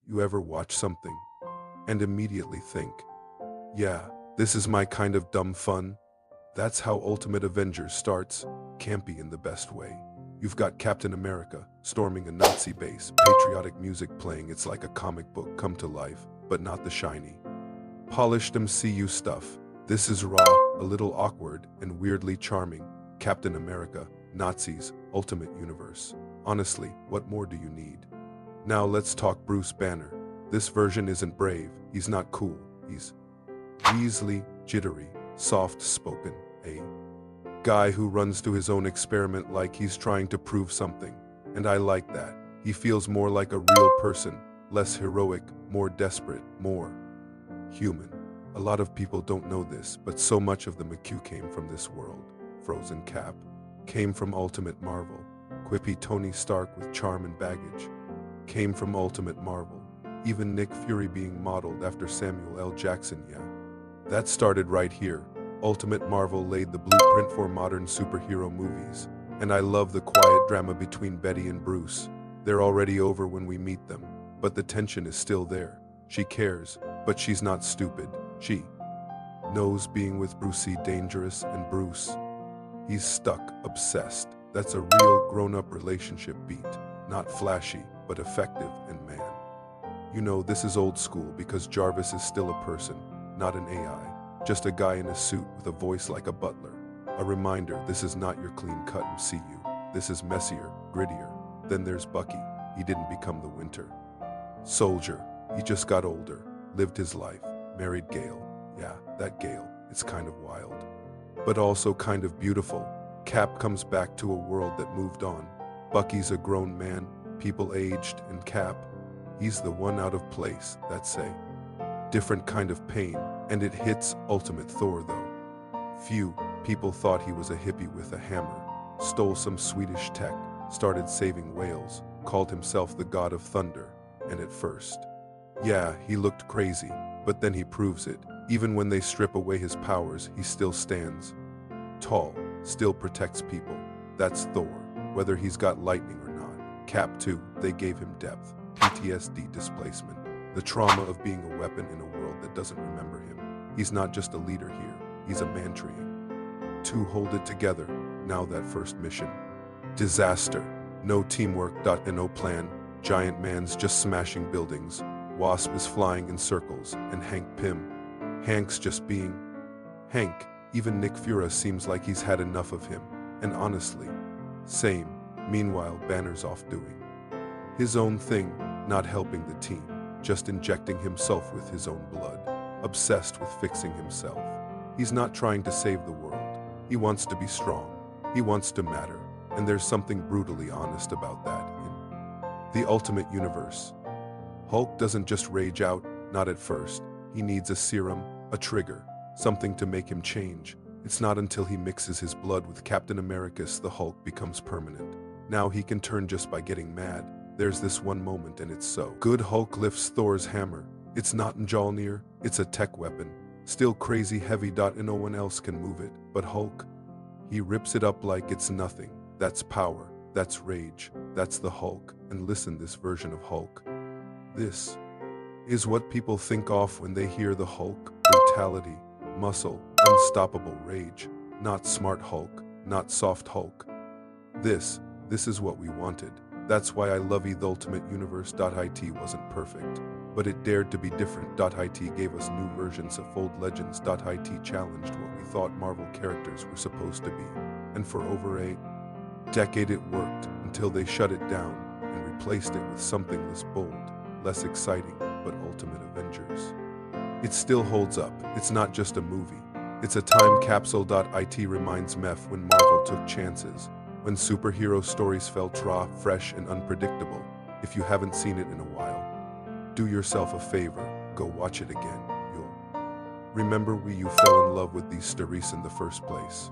You ever watch something and immediately think, yeah, this is my kind of dumb fun? That's how Ultimate Avengers starts, campy in the best way. You've got Captain America storming a Nazi base, patriotic music playing, it's like a comic book come to life, but not the shiny, polished MCU stuff. This is raw, a little awkward, and weirdly charming. Captain America, Nazis, Ultimate Universe. Honestly, what more do you need? Now let's talk Bruce Banner. This version isn't brave, he's not cool, he's Weasley, jittery, soft-spoken, a guy who runs to his own experiment like he's trying to prove something. And I like that. He feels more like a real person, less heroic, more desperate, more human. A lot of people don't know this, but so much of the MCU came from this world. Frozen Cap came from Ultimate Marvel. Quippy Tony Stark with charm and baggage came from Ultimate Marvel. Even Nick Fury being modeled after Samuel L. Jackson, yeah. That started right here. Ultimate Marvel laid the blueprint for modern superhero movies. And I love the quiet drama between Betty and Bruce. They're already over when we meet them, but the tension is still there. She cares, but she's not stupid. She knows being with Brucey dangerous, and Bruce, he's stuck, obsessed. That's a real grown-up relationship beat. Not flashy, but effective, and man. You know, this is old school because Jarvis is still a person, not an AI. Just a guy in a suit with a voice like a butler. A reminder, this is not your clean-cut MCU. This is messier, grittier. Then there's Bucky. He didn't become the Winter Soldier. He just got older, lived his life, married Gail. Yeah, that Gail. It's kind of wild, but also kind of beautiful. Cap comes back to a world that moved on. Bucky's a grown man, people aged, and Cap, he's the one out of place. That's a different kind of pain, and it hits Ultimate Thor though. Few people thought he was a hippie with a hammer, stole some Swedish tech, started saving whales, called himself the God of Thunder, and at first, yeah, he looked crazy, but then he proves it. Even when they strip away his powers, he still stands tall, still protects people. That's Thor, whether he's got lightning or not. Cap too, they gave him depth, PTSD displacement, the trauma of being a weapon in a world that doesn't remember him. He's not just a leader here, he's a man trying to hold it together. Now that first mission, disaster, no teamwork, no plan, giant man's just smashing buildings, Wasp is flying in circles, and Hank's just being Hank. Even Nick Fury seems like he's had enough of him, and honestly, same. Meanwhile, Banner's off doing his own thing, not helping the team, just injecting himself with his own blood, obsessed with fixing himself. He's not trying to save the world. He wants to be strong. He wants to matter, and there's something brutally honest about that in the Ultimate Universe. Hulk doesn't just rage out, not at first. He needs a serum, a trigger, something to make him change. It's not until he mixes his blood with Captain America's the Hulk becomes permanent. Now he can turn just by getting mad. There's this one moment and it's so good. Hulk lifts Thor's hammer. It's not Mjolnir, it's a tech weapon. Still crazy heavy. And no one else can move it. But Hulk, he rips it up like it's nothing. That's power, that's rage, that's the Hulk. And listen, this version of Hulk, this is what people think of when they hear the Hulk. Brutality, muscle, unstoppable rage. Not smart Hulk, not soft Hulk. This is what we wanted. That's why I love the Ultimate Universe. It wasn't perfect, but it dared to be different. It gave us new versions of old legends. It challenged what we thought Marvel characters were supposed to be. And for over a decade it worked, until they shut it down and replaced it with something less bold, less exciting, but Ultimate Avengers. It still holds up. It's not just a movie. It's a time capsule. It reminds me when Marvel took chances, when superhero stories felt raw, fresh, and unpredictable. If you haven't seen it in a while, do yourself a favor, go watch it again. You'll remember why you fell in love with these stories in the first place.